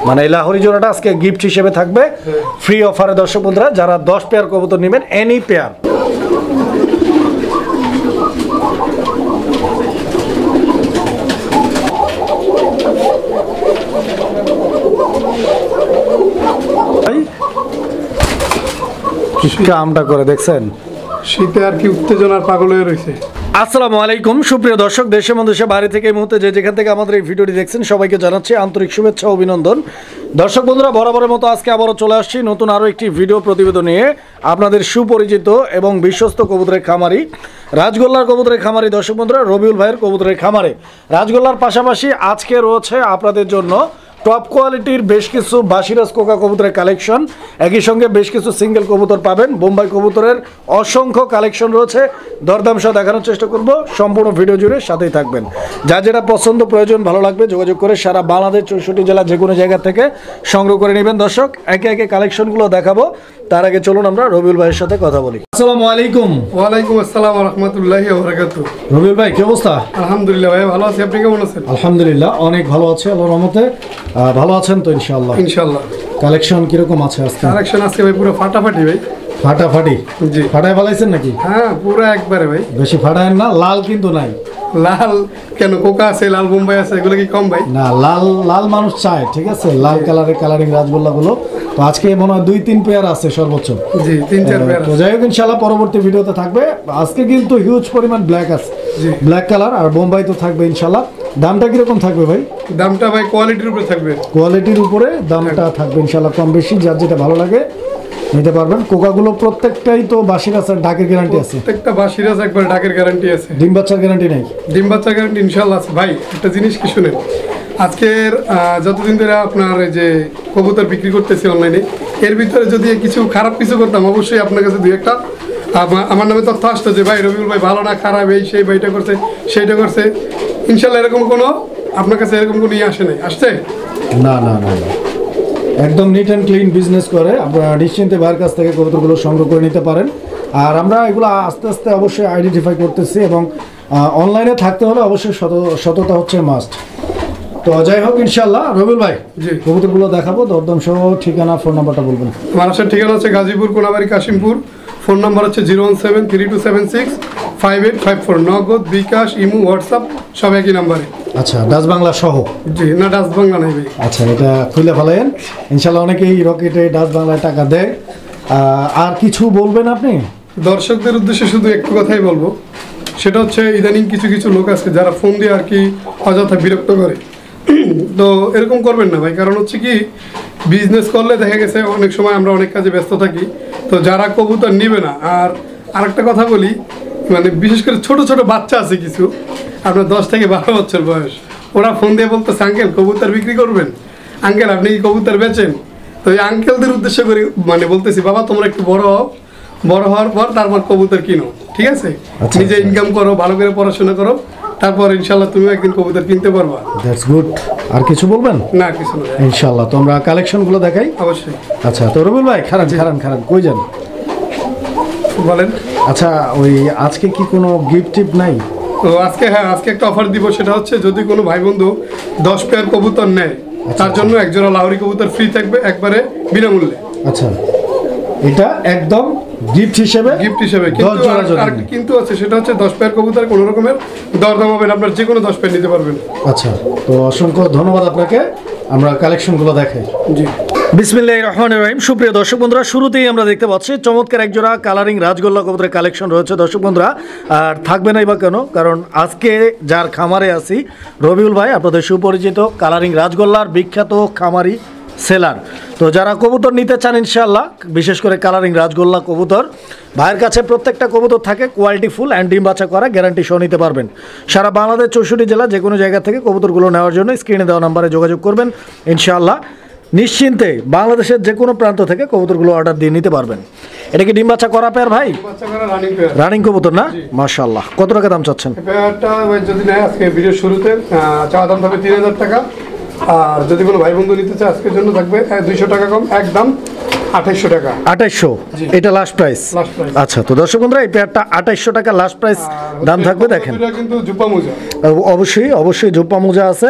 মানে এই লাহোরি জোড়াটা আজকে গিফট হিসেবে থাকবে ফ্রি অফারে দর্শক বন্ধুরা, যারা 10 পেয়ার কবুতর নেবেন এনি পেয়ার। কামটা করে দেখছেন, শীতে আর কি উত্তেজনার পাগল হয়ে রয়েছে। আসসালামু আলাইকুম সুপ্রিয় দর্শক, দেশে মধ্যে বাইরে থেকে এই মুহূর্তে যে যেখান থেকে আমাদের এই ভিডিওটি দেখছেন সবাইকে জানাচ্ছি আন্তরিক শুভেচ্ছা ও অভিনন্দন। দর্শক বন্ধুরা, বরাবরের মতো আজকে আবারও চলে আসছি নতুন আরও একটি ভিডিও প্রতিবেদন নিয়ে। আপনাদের সুপরিচিত এবং বিশ্বস্ত কবুতরের খামারি রাজগোল্লার কবুতরের খামারি দর্শক বন্ধুরা রবিউল ভাইয়ের কবুতরের খামারে রাজগোল্লার পাশাপাশি আজকে রয়েছে আপনাদের জন্য টপ কোয়ালিটির বেশ কিছু বাসিরাজ কোকা কবুতরের কালেকশন, একই সঙ্গে বেশ কিছু সিঙ্গেল কবুতর পাবেন। বোম্বাই কবুতরের অসংখ্য কালেকশন রয়েছে, দরদাম সহ দেখানোর চেষ্টা করব। সম্পূর্ণ ভিডিও জুড়ে সাথেই থাকবেন। যা যেটা পছন্দ প্রয়োজন ভালো লাগবে যোগাযোগ করে সারা বাংলাদেশ 64 জেলা যে কোনো জায়গা থেকে সংগ্রহ করে নেবেন। দর্শক একে একে কালেকশনগুলো দেখাবো, তার আগে চলুন আমরা রবিউল ভাইয়ের সাথে কথা বলি। আসসালামু আলাইকুম। ওয়ালাইকুম আসসালাম ওয়া রাহমাতুল্লাহি ওয়া বারাকাতুহু। রবিউল ভাই কি অবস্থা? আলহামদুলিল্লাহ ভাই ভালো আছি, আপনি কেমন আছেন? আলহামদুলিল্লাহ অনেক ভালো আছে আল্লাহর রহমতে। ভালো আছেন তো ইনশাআল্লাহ? ইনশাআল্লাহ। কালেকশন কিরকম আছে আজকে? কালেকশন আজকে ভাই পুরো ফাটাফাটি ভাই। ফাটাফাটি? জি। ফাটায় ফেলাইছেন নাকি? হ্যাঁ পুরো একবারে ভাই। বেশি ফাটায় না, লাল কিন্তু নাই। লাল কেন? কোকা আছে, লাল বোম্বাই আছে, এগুলো কি কম ভাই? না, লাল লাল মানুষ চায়, ঠিক আছে, লাল কালারের কালারিং রাজগোল্লা গুলো। তো আজকে মনে হয় 2-3 পেয়ার আছে সর্বোচ্চ। জি 3-4 পেয়ার। তো যাই হোক ইনশাআল্লাহ পরবর্তী ভিডিওতে থাকবে। আজকে কিন্তু হিউজ পরিমাণ ব্ল্যাক আছে, জি ব্ল্যাক কালার আর বোম্বাই তো থাকবে ইনশাআল্লাহ। দামটা কিরকম থাকবে ভাই? দামটা ভাই কোয়ালিটির উপরে থাকবে। কোয়ালিটির উপরে দামটা থাকবে ইনশাআল্লাহ, কম বেশি যার যেটা ভালো লাগে নিতে পারবেন। কোকাগুলো প্রত্যেকটাই তো বাসির আছে, ডাকের গ্যারান্টি আছে। প্রত্যেকটা বাসিরাজ একবার ডাকের গ্যারান্টি আছে। ডিম বাচ্চার গ্যারান্টি নেই? ডিম বাচ্চার গ্যারান্টি ইনশাআল্লাহ আছে। ভাই একটা জিনিস কি শুনেন, আজকের যতদিন ধরে আপনার এই যে কবুতর বিক্রি করতেছি অনলাইনে, এর ভিতরে যদি কিছু খারাপ কিছু করতাম অবশ্যই আপনার কাছে দুই একটা আমার নামে তথ্য আসতো যে ভাই রবিউল ভাই ভালো না খারাপ, এই সেই ভাইটা করছে সেইটা করছে। ইনশাআল্লাহ এরকম কোনো আপনার কাছে এরকম কোনো আসে নাই? আসছে না না না না, একদম নিট অ্যান্ড ক্লিন বিজনেস করে আপনারা নিশ্চিন্তে ভাইয়ের কাছ থেকে কবুতরগুলো সংগ্রহ করে নিতে পারেন। আর আমরা এগুলো আস্তে আস্তে অবশ্যই আইডেন্টিফাই করতেছি এবং অনলাইনে থাকতে হলে অবশ্যই সততা হচ্ছে মাস্ট। তো যাই হোক ইনশাআল্লাহ রবিউল ভাই জি কবুতরগুলো দেখাবো, দরদাম সহ ঠিকানা ফোন নাম্বারটা বলবেন। আমার আসার ঠিকানা হচ্ছে গাজীপুর কোনাবাড়ি কাশিমপুর। ফোন নাম্বার হচ্ছে 01732765854। নগদ, বিকাশ, ইমো, হোয়াটসঅ্যাপ সব একই নাম্বারে। আচ্ছা, ডাচ বাংলা সহ? জি না, ডাচ বাংলা নাই ভাই। আচ্ছা, এটা খুলে ফেলেন ইনশাআল্লাহ। অনেকেই রকেটে ডাচ বাংলায় টাকা দেয়। আর কিছু বলবেন আপনি? দর্শকদের উদ্দেশ্যে শুধু একটু কথাই বলবো, সেটা হচ্ছে ইদানিং কিছু কিছু লোক আছে যারা ফোন দিয়ে আর কি অযথা বিরক্ত করে। তো এরকম করবেন না ভাই, কারণ হচ্ছে কি বিজনেস করলে দেখা গেছে অনেক সময় আমরা অনেক কাজে ব্যস্ত থাকি। তো যারা কবুতর নিবে না, আর আরেকটা কথা বলি, মানে বিশেষ করে ছোট ছোট বাচ্চা আছে কিছু, আপনার 10 থেকে 12 বছর বয়স, ওরা ফোন দিয়ে বলতেছে আঙ্কেল কবুতর বিক্রি করবেন, আঙ্কেল আপনি কি কবুতর বেচেন? তো এই আঙ্কেলদের উদ্দেশ্য করে মানে বলতেছি, বাবা তোমরা একটু বড় হও, বড় হওয়ার পর তারপর কবুতর কিনো, ঠিক আছে? নিজে ইনকাম করো, ভালো করে পড়াশোনা করো, তারপর ইনশাআল্লাহ তুমিও একদিন কবুতর কিনতে পারবা। That's good. আর কিছু বলবেন? না কিছু না ইনশাআল্লাহ। তো আমরা কালেকশনগুলো দেখাই অবশ্যই। আচ্ছা, তো রবিউল ভাই খারান কই যান বলেন। আচ্ছা, ওই আজকে কি কোনো গিফট টিপ নাই? তো আজকে হ্যাঁ, আজকে একটা অফার দিব, সেটা হচ্ছে যদি কোনো ভাই বন্ধু 10 পেয়ার কবুতর নেয় তার জন্য একজোড়া লাহোরি কবুতর ফ্রি থাকবে একবারে বিনামূল্যে। আচ্ছা, এটা একদম গিফট হিসেবে কিন্তু আছে, সেটা হচ্ছে 10 পেয়ার কবুতর কোনো রকমের দরদাম হবে না, আপনার যে কোনো 10 পেয়ার নিতে পারবেন। আচ্ছা, তো অসংখ্য ধন্যবাদ আপনাকে। আমরা কালেকশনগুলো দেখাই। জি বিসমিল্লাহির রহমানির রহিম। সুপ্রিয় দর্শক বন্ধুরা, শুরুতেই আমরা দেখতে পাচ্ছি চমৎকার একজোড়া কালারিং রাজগোল্লা কবুতরের কালেকশন রয়েছে দর্শক বন্ধুরা। আর থাকবে নাই বা কেন, কারণ আজকে যার খামারে আছি রবিউল ভাই, আপনাদের সুপরিচিত কালারিং রাজগোল্লার বিখ্যাত খামারি সেলার। তো যারা কবুতর নিতে চান ইনশাআল্লাহ, বিশেষ করে কালারিং রাজগোল্লা কবুতর, ভাইয়ের কাছে প্রত্যেকটা কবুতর থাকে কোয়ালিটি ফুল অ্যান্ড ডিম বাচ্চা করা, গ্যারান্টি সহ নিতে পারবেন। সারা বাংলাদেশ 64 জেলা যে কোনো জায়গা থেকে কবুতরগুলো নেওয়ার জন্য স্ক্রিনে দেওয়া নাম্বারে যোগাযোগ করবেন ইনশাআল্লাহ। নিশ্চিন্তে বাংলাদেশের যে কোনো প্রান্ত থেকে কবুতরগুলো অর্ডার দিয়ে নিতে পারবেন। এটা কি ডিম বাচ্চা করা পেয়ার ভাই? রানিং কবুতর না? মাশাআল্লাহ। কত টাকা দাম চাচ্ছেন? পেয়ারটা যদি নেয় আজকে ভিডিওর শুরুতে চাওয়া দাম থাকবে 3000 টাকা। আর যদি কোনো ভাই বন্ধু নিতে চায় আজকের জন্য থাকবে 200 টাকা কম, একদম 2800 টাকা। 2800 জি। এটা লাস্ট প্রাইস। Last price. আচ্ছা, তো দর্শক বন্ধুরা এই পেয়ারটা 2800 টাকা লাস্ট প্রাইস দাম থাকবে। দেখেন এটা কিন্তু জুপা মোজা। অবশ্যই জোপা মোজা আছে,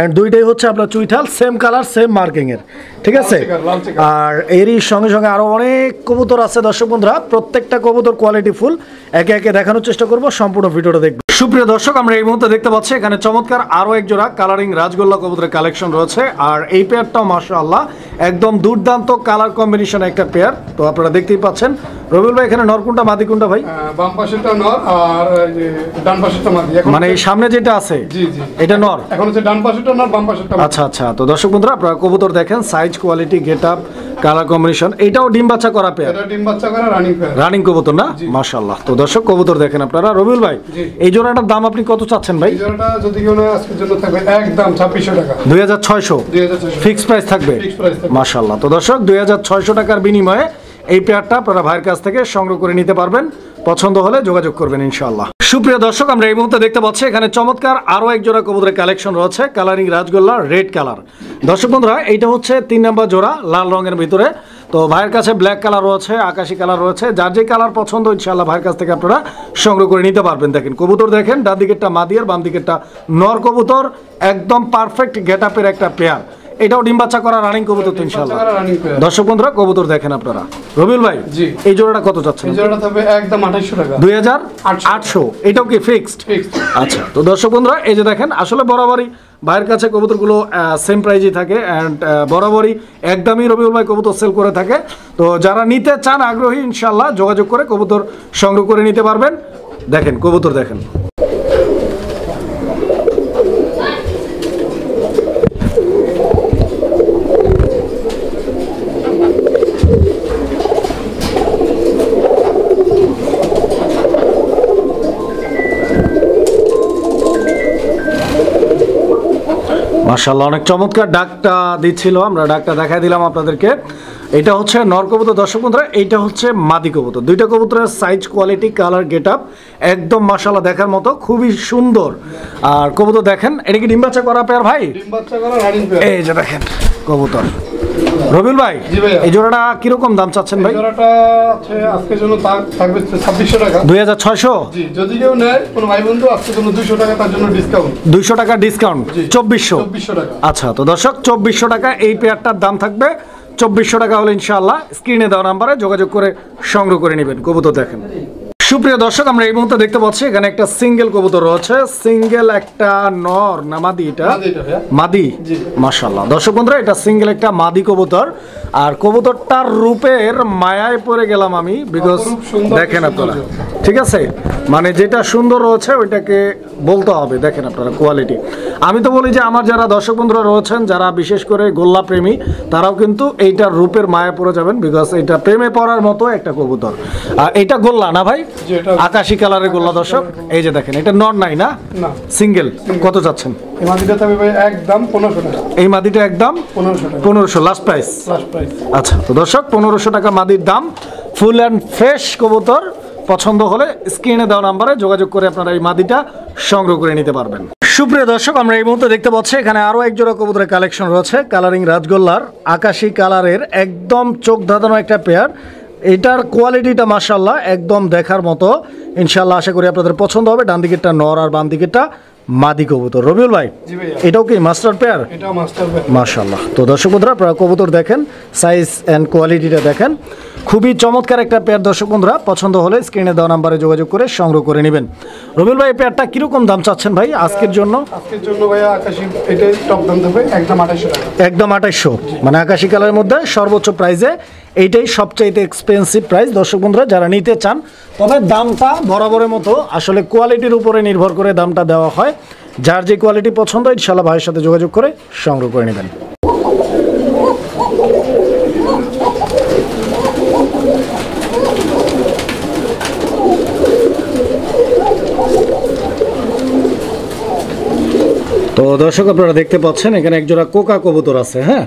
এন্ড দুইটাই হচ্ছে আপনার চুইঠাল, সেম কালার সেম মার্কিং এর, ঠিক আছে। লাল চেকার। আর এরই সঙ্গে সঙ্গে আরো অনেক কবুতর আছে দর্শক বন্ধুরা, প্রত্যেকটা কবুতর কোয়ালিটি ফুল, একে একে দেখানোর চেষ্টা করব, সম্পূর্ণ ভিডিওটা দেখবেন। সুপ্রিয় দর্শক, আমরা এই মুহূর্তে দেখতে পাচ্ছি এখানে চমৎকার আরো এক জোড়া কালারিং রাজগোল্লা কবুতরের কালেকশন রয়েছে। আর এই পেয়ারটাও মাশাআল্লাহ একদম দুর্দান্ত কালার কম্বিনেশন একটা পেয়ার। তো আপনারা দেখতেই পাচ্ছেন। রবিউল ভাই, এখানে নর কোনটা মাদি কোনটা ভাই? বাম পাশেরটা নর আর এই যে ডান পাশেরটা মাদি। এখন মানে এই সামনে যেটা আছে জি জি এটা নর। এখন হচ্ছে ডান পাশেরটা নর, বাম পাশেরটা মাদি। আচ্ছা আচ্ছা, তো দর্শক বন্ধুরা আপনারা কবুতর দেখেন, size, quality, getup, colour combination. এটাও ডিম বাচ্চা করা পেয়ার, এটা ডিম বাচ্চা করা রানিং পেয়ার। রানিং কবুতর না? মাশাআল্লাহ। তো দর্শক কবুতর দেখেন আপনারা। রবিউল ভাই, জি। এই জোড়াটার দাম আপনি কত চাচ্ছেন ভাই? এই জোড়াটা যদি কেউ নেয় আজকের জন্য থাকবে একদম 2600 টাকা। 2600 2600 ফিক্সড প্রাইস থাকবে। Fixed price থাকবে। মাশাআল্লাহ। তো দর্শক 2600 টাকার বিনিময়ে এই পেয়ারটা আপনারা ভাইয়ের কাছ থেকে সংগ্রহ করে নিতে পারবেন, পছন্দ হলে যোগাযোগ করবেন ইনশাআল্লাহ। সুপ্রিয় দর্শক, আমরা এই মুহূর্তে দেখতে পাচ্ছি এখানে চমৎকার আরো এক জোড়া কবুতরের কালেকশন রয়েছে, কালারিং রাজগোল্লা রেড কালার। দর্শক বন্ধুরা, এইটা হচ্ছে 3 নাম্বার জোড়া লাল রঙের ভিতরে। তো ভাইয়ের কাছে ব্ল্যাক কালার রয়েছে, আকাশি কালার রয়েছে, যার যে কালার পছন্দ ইনশাআল্লাহ ভাইয়ের কাছ থেকে আপনারা সংগ্রহ করে নিতে পারবেন। দেখেন কবুতর দেখেন, ডান দিকেরটা মাদি আর বাম দিকেরটা নর কবুতর, একদম পারফেক্ট গেটআপের একটা পেয়ার। এটাও ডিম বাচ্চা করা রানিং কবুতর তো ইনশাআল্লাহ। Running pair. দর্শক বন্ধুরা কবুতর দেখেন আপনারা। রবিউল ভাই, জি। এই জোড়াটা কত যাচ্ছে? এই জোড়াটা থাকবে একদম 2800 টাকা। 2800। এটাও কি ফিক্সড? Fixed। আচ্ছা, তো দর্শক বন্ধুরা এই যে দেখেন, আসলে বরাবরই ভাইয়ের কাছে কবুতরগুলো সেম প্রাইজই থাকে, অ্যান্ড বরাবরই একদমই রবিউল ভাই কবুতর সেল করে থাকে। তো যারা নিতে চান আগ্রহী ইনশাআল্লাহ যোগাযোগ করে কবুতর সংগ্রহ করে নিতে পারবেন। দেখেন কবুতর দেখেন। মাশাআল্লাহ, অনেক চমৎকার ডাকটা দিচ্ছিল, আমরা ডাকটা দেখাই দিলাম আপনাদেরকে। এটা হচ্ছে নর কবুতর দর্শক বন্ধুরা, এইটা হচ্ছে মাদি কবুতর। দুইটা কবুতরের সাইজ, কোয়ালিটি, কালার, গেটআপ একদম মাশাআল্লাহ দেখার মতো, খুবই সুন্দর। আর কবুতর দেখেন, এটা কি ডিম বাচ্চা করা পেয়ার ভাই? ডিম বাচ্চা করা রানিং পেয়ার। এই যে দেখেন কবুতর। রবিউল ভাই, জি ভাইয়া। এই জোড়াটা কিরকম দাম চাচ্ছেন ভাই? এই জোড়াটা আছে আজকের জন্য থাকবে 2600 টাকা। 2600। জি, যদি কেউ নেয় কোনো ভাই বন্ধু আজকের জন্য 200 টাকা তার জন্য ডিসকাউন্ট। 200 টাকা ডিসকাউন্ট, জি। 2400। 2400 টাকা। আচ্ছা, তো দর্শক 2400 টাকা এই পেয়ারটার দাম থাকবে। 2400 টাকা হলে ইনশাআল্লাহ স্ক্রিনে দেওয়া নাম্বারে যোগাযোগ করে সংগ্রহ করে নেবেন। কবুতর দেখেন। সুপ্রিয় দর্শক, আমরা এই মুহূর্তে দেখতে পাচ্ছি এখানে একটা সিঙ্গেল কবুতর রয়েছে, সিঙ্গেল একটা নর না মাদি? এটা মাদি এটা ভাইয়া। মাদি। জি। মাশাআল্লাহ দর্শক বন্ধুরা, এটা সিঙ্গেল একটা মাদি কবুতর। আর কবুতরটার রূপের মায়ায় পড়ে গেলাম আমি, বিকজ অপরূপ সুন্দর দেখেন আপনারা, সৌন্দর্য। ঠিক আছে, মানে যেটা সুন্দর রয়েছে ওইটাকে বলতে হবে। দেখেন আপনারা কোয়ালিটি। আমি তো বলি যে আমার যারা দর্শক বন্ধুরা রয়েছেন, যারা বিশেষ করে গোল্লা প্রেমী, তারাও কিন্তু এইটার রূপের মায়া পড়ে যাবেন, বিকজ এটা প্রেমে পড়ার মতো একটা কবুতর। আর এটা গোল্লা না ভাই? জি, এটা আকাশি কালারের গোল্লা দর্শক। এই যে দেখেন, এটা নর নাই না? না। সিঙ্গেল। কত যাচ্ছেন? এই মাদিটা থাকবে ভাই একদম 1500 টাকা। এই মাদিটা একদম 1500 টাকা 1500 লাস্ট প্রাইস। Last price. আচ্ছা, তো দর্শক 1500 টাকা মাদির দাম। ফুল অ্যান্ড ফ্রেশ কবুতর, পছন্দ হলে স্ক্রিনে দেওয়া নাম্বারে যোগাযোগ করে আপনারা এই মাদিটা সংগ্রহ করে নিতে পারবেন। সুপ্রিয় দর্শক, আমরা এই মুহূর্তে দেখতে পাচ্ছি এখানে আরো এক জোড়া কবুতরের কালেকশন রয়েছে, কালারিং রাজগোল্লার আকাশি কালারের একদম চোখ ধাঁধানো একটা পেয়ার। এটার কোয়ালিটিটা মাশাআল্লাহ একদম দেখার মতো, ইনশাআল্লাহ আশা করি আপনাদের পছন্দ হবে। ডান দিকেরটা নর আর বাম দিকেরটা মাদি কবুতর। রবিউল ভাই, জি ভাইয়া। এটাও কি মাস্টার পেয়ার? এটা মাস্টার পেয়ার। মাশাআল্লাহ। তো দর্শক বন্ধুরা আপনারা কবুতর দেখেন, সাইজ অ্যান্ড কোয়ালিটিটা দেখেন, খুবই চমৎকার একটা পেয়ার। দর্শক বন্ধুরা পছন্দ হলে স্ক্রিনে দেওয়া নাম্বারে যোগাযোগ করে সংগ্রহ করে নেবেন। রবিউল ভাই, এই পেয়ারটা কিরকম দাম চাচ্ছেন ভাই আজকের জন্য? আজকের জন্য ভাইয়া আকাশি এটাই টপ দাম থাকবে একদম 2800 টাকা। একদম 2800, মানে আকাশি কালারের মধ্যে সর্বোচ্চ প্রাইসে এইটাই সবচাইতে এক্সপেন্সিভ প্রাইস। দর্শক বন্ধুরা যারা নিতে চান, তবে দামটা বরাবরের মতো আসলে কোয়ালিটির উপরে নির্ভর করে দামটা দেওয়া হয়। যার যে কোয়ালিটি পছন্দ ইনশাআল্লাহ ভাইয়ের সাথে যোগাযোগ করে সংগ্রহ করে নেবেন। তো দর্শক আপনারা দেখতে পাচ্ছেন এখানে একজোড়া কোকা কবুতর আছে। হ্যাঁ,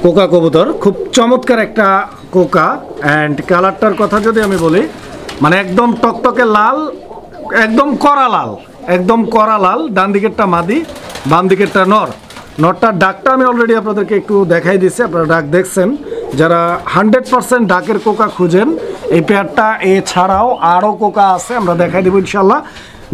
কোকা কবুতর খুব চমৎকার একটা কোকা। অ্যান্ড কালারটার কথা যদি আমি বলি, মানে একদম টকটকে লাল, একদম কড়া লাল, একদম কড়া লাল। ডান দিকেরটা মাদি, বাম দিকেরটা নর। নরটার ডাকটা আমি অলরেডি আপনাদেরকে একটু দেখাই দিচ্ছি, আপনারা ডাক দেখছেন। যারা 100% ডাকের কোকা খুঁজেন এই পেয়ারটা এছাড়াও আরও কোকা আছে, আমরা দেখাই দেবো ইনশাল্লাহ,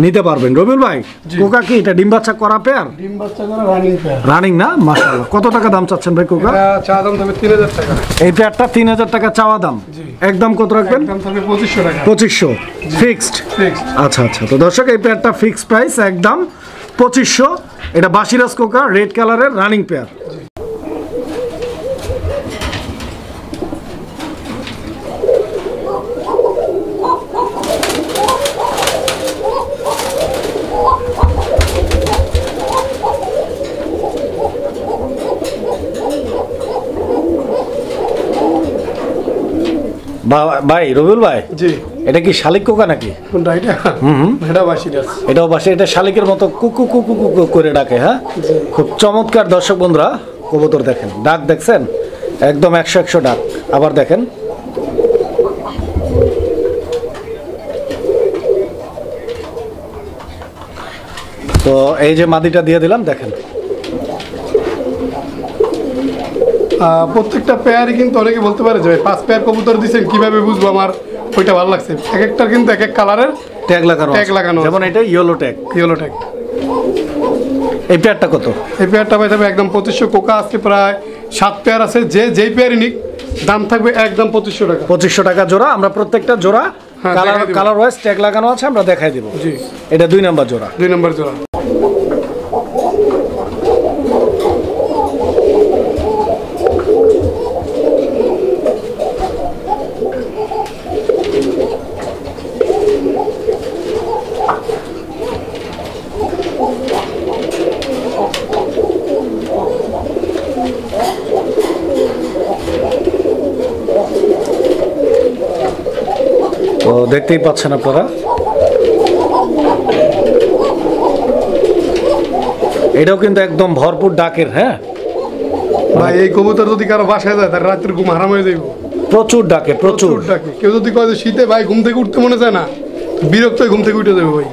নিতে পারবেন। রবিউল ভাই, কোকা কি এটা ডিম বাচ্চা করা পেয়ার? ডিম বাচ্চা করা রানিং পেয়ার। রানিং না, মাশাআল্লাহ। কত টাকা দাম চাচ্ছেন ভাই কোকা? চা দাম তবে 3000 টাকা। এই পেয়ারটা 3000 টাকা চাওয়া দাম, একদম কত রাখবেন? দাম তবে 2500 টাকা। 2500 ফিক্সড। আচ্ছা আচ্ছা, তো দর্শক এই পেয়ারটা ফিক্সড প্রাইস একদম 2500। এটা বাসিরাজ কোকা, রেড কালারের রানিং পেয়ার। ভাই রবিউল ভাই, জি এটা কি শালিক কোকা নাকি? কোনটা এটা? এটা বাসিরাজ। এটাও বাসে, এটা শালিকের মতো কুকু কুকু কুকু করে ডাকে। হ্যাঁ, খুব চমৎকার। দর্শক বন্ধুরা, কবুতর দেখেন, ডাক দেখছেন একদম 100 ডাক। আবার দেখেন, তো এই যে মাদিটা দিয়ে দিলাম, দেখেন প্রত্যেকটা পেয়ারই কিন্তু অনেকে বলতে পারে যে 5 পেয়ার কবুতর দিচ্ছেন, কিভাবে বুঝবো আমার ওইটা ভালো লাগছে। এক একটার কিন্তু এক এক কালারের ট্যাগ লাগানো, ট্যাগ লাগানো। যেমন এটা ইয়েলো ট্যাগ। Yellow tag. এই পেয়ারটা কত? এই পেয়ারটা পাই যাবে একদম 2500। কোকা আজকে প্রায় 7 পেয়ার আছে, যেই পেয়ারই নিক দাম থাকবে একদম 2500 টাকা। 2500 টাকা জোড়া। আমরা প্রত্যেকটা জোড়া কালার দেখাই দিব। কালার ওয়াইজ ট্যাগ লাগানো আছে, আমরা দেখাই দিব। জি, এটা 2 নাম্বার জোড়া। 2 নম্বর জোড়া। তো দেখতেই পাচ্ছেন আপনারা, এটাও কিন্তু একদম ভরপুর ডাকের। হ্যাঁ ভাই, এই কবুতর যদি কারো বাসায় যায় তার রাত্রে ঘুম হারাম হয়ে যাইব। প্রচুর ডাকে, প্রচুর। ডাকে। কেউ যদি কয় যে শীতে ভাই ঘুম থেকে উঠতে মনে চায় না, বিরক্ত হয়ে ঘুম থেকে উঠে যাবে ভাই।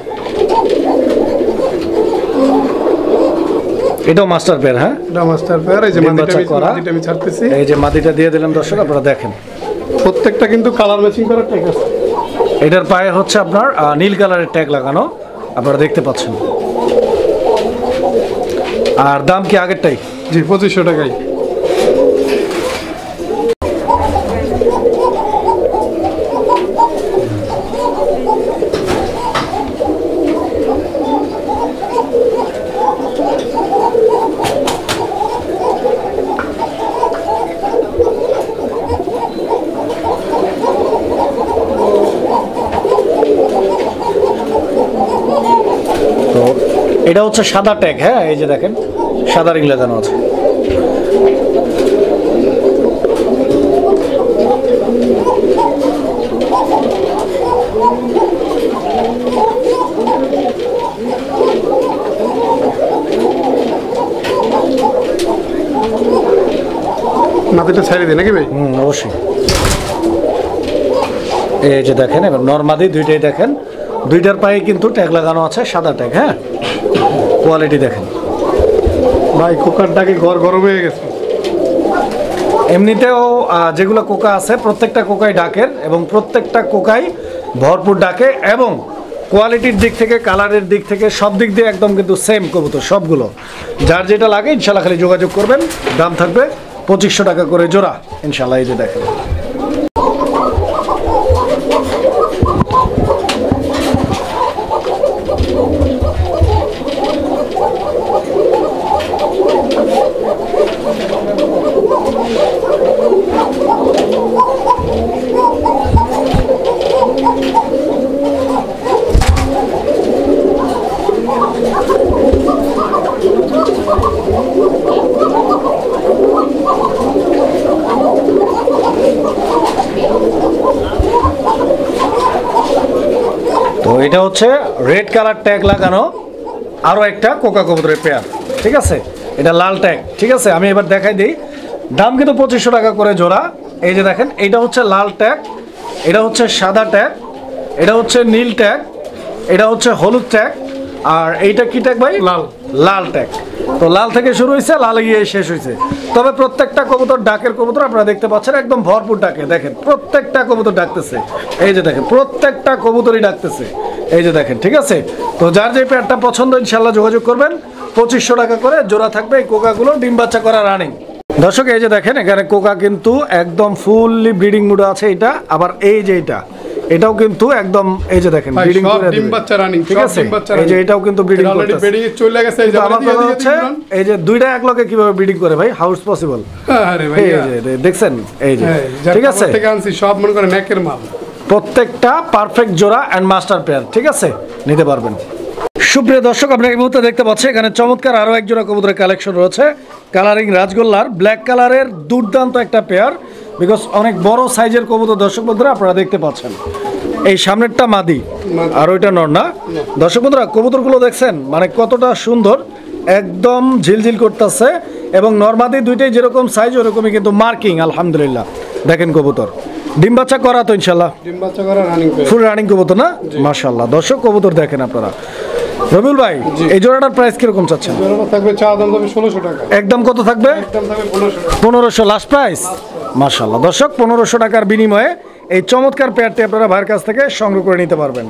এটাও মাস্টার পেয়ার। হ্যাঁ, এটা মাস্টার পেয়ার। এই যে ডিম মাদিটা বাচ্চা করা। আমি ছাড়তেছি। এই যে মাদিটা দিয়ে দিলাম দর্শক, আপনারা দেখেন প্রত্যেকটা কিন্তু কালার ম্যাচিং করা ট্যাগ আছে। এটার পায়ে হচ্ছে আপনার নীল কালারের ট্যাগ লাগানো, আপনারা দেখতে পাচ্ছেন। আর দাম কি আগেরটাই? জি, 2500 টাকায়। তো এটা হচ্ছে সাদা ট্যাগ। হ্যাঁ, এই যে দেখেন সাদা রিং লাগানো আছে। মাথাটা ছাড়ি দেয় নাকি ভাই? অবশ্যই। এই যে দেখেন, এবার নরমাদি দুইটাই দেখেন, দুইটার পায়ে কিন্তু ট্যাগ লাগানো আছে, সাদা ট্যাগ। হ্যাঁ, কোয়ালিটি দেখেন ভাই, কোকার ডাকে ঘর গরম হয়ে গেছে। এমনিতেও যেগুলো কোকা আছে প্রত্যেকটা কোকাই ডাকের, এবং প্রত্যেকটা কোকাই ভরপুর ডাকে, এবং কোয়ালিটির দিক থেকে, কালারের দিক থেকে, সব দিক দিয়ে একদম কিন্তু সেম কবুতর সবগুলো। যার যেটা লাগে ইনশাল্লাহ খালি যোগাযোগ করবেন। দাম থাকবে 2500 টাকা করে জোড়া ইনশাল্লাহ। এই যে দেখেন, তো এটা হচ্ছে রেড কালার ট্যাগ লাগানো আরও একটা কোকা কবুতরের পেয়ার। ঠিক আছে, এটা লাল ট্যাগ। ঠিক আছে, আমি এবার দেখাই দিই। দাম কিন্তু 2500 টাকা করে জোড়া। এই যে দেখেন, এটা হচ্ছে লাল ট্যাগ, এটা হচ্ছে সাদা ট্যাগ, এটা হচ্ছে নীল ট্যাগ, এটা হচ্ছে হলুদ ট্যাগ, আর এইটা কি ট্যাগ ভাই? লাল। লাল ট্যাগ। তো লাল থেকে শুরু হয়েছে, লালে গিয়ে শেষ হয়েছে। তবে প্রত্যেকটা কবুতর ডাকের কবুতর আপনারা দেখতে পাচ্ছেন, একদম ভরপুর ডাকে। দেখেন প্রত্যেকটা কবুতর ডাকতেছে, এই যে দেখেন প্রত্যেকটা কবুতরই ডাকতেছে, এই যে দেখেন। ঠিক আছে, তো যার যে পেয়ারটা পছন্দ ইনশাল্লাহ যোগাযোগ করবেন। 2500 টাকা করে জোড়া থাকবে এই কোকাগুলো, ডিম বাচ্চা করা রানিং। দর্শক এই যে দেখেন এখানে কোকা কিন্তু একদম ফুললি ব্রিডিং মুডে আছে এটা। আবার এই যে এটাও কিন্তু একদম এই যে দেখেন ব্রিডিং করে ডিম বাচ্চা রানিং, ঠিক আছে। এই যে এটাও কিন্তু ব্রিডিং করতেছে, অলরেডি ব্রিডিং এ চলে গেছে। এই যে আমার কথা হচ্ছে এই যে দুইটা এক লগে কিভাবে ব্রিডিং করে ভাই, হাউস পসিবল? আরে ভাই এই যে দেখছেন, এই যে ঠিক আছে, থেকে আনছি সব মনে করে নেকের মাল, প্রত্যেকটা পারফেক্ট জোড়া এন্ড মাস্টার পেয়ার। ঠিক আছে, নিতে পারবেন। সুপ্রিয় দর্শক আপনারা এই মুহূর্তে দেখতে পাচ্ছেন এখানে চমৎকার আরো এক জোড়া কবুতরের কালেকশন রয়েছে। কালারিং রাজগোল্লার ব্ল্যাক কালারের দুর্দান্ত একটা পেয়ার, বিকজ অনেক বড় সাইজের কবুতর দর্শক বন্ধুরা আপনারা দেখতে পাচ্ছেন। এই সামনেরটা মাদি আর ওইটা নর না? দর্শক বন্ধুরা কবুতরগুলো দেখছেন মানে কতটা সুন্দর, একদম ঝিলঝিল করতেছে। এবং নরমাদি দুইটাই যেরকম সাইজ ওরকমই কিন্তু মার্কিং। আলহামদুলিল্লাহ দেখেন কবুতর ডিম বাচ্চা করা তো ইনশাল্লাহ, ডিম বাচ্চা করা রানিং, ফুল রানিং কবুতর না? মাশাআল্লাহ। দর্শক কবুতর দেখেন আপনারা। রবিউল ভাই এই জোড়াটার প্রাইস কিরকম চাচ্ছেন? জোড়াটা থাকবে চা দাম থাকবে 1600 টাকা। একদম কত থাকবে? একদম থাকবে 1500 টাকা। 1500 লাস্ট প্রাইস। মাশাআল্লাহ দর্শক 1500 টাকার বিনিময়ে এই চমৎকার পেয়ারটি আপনারা ভাইয়ের কাছ থেকে সংগ্রহ করে নিতে পারবেন।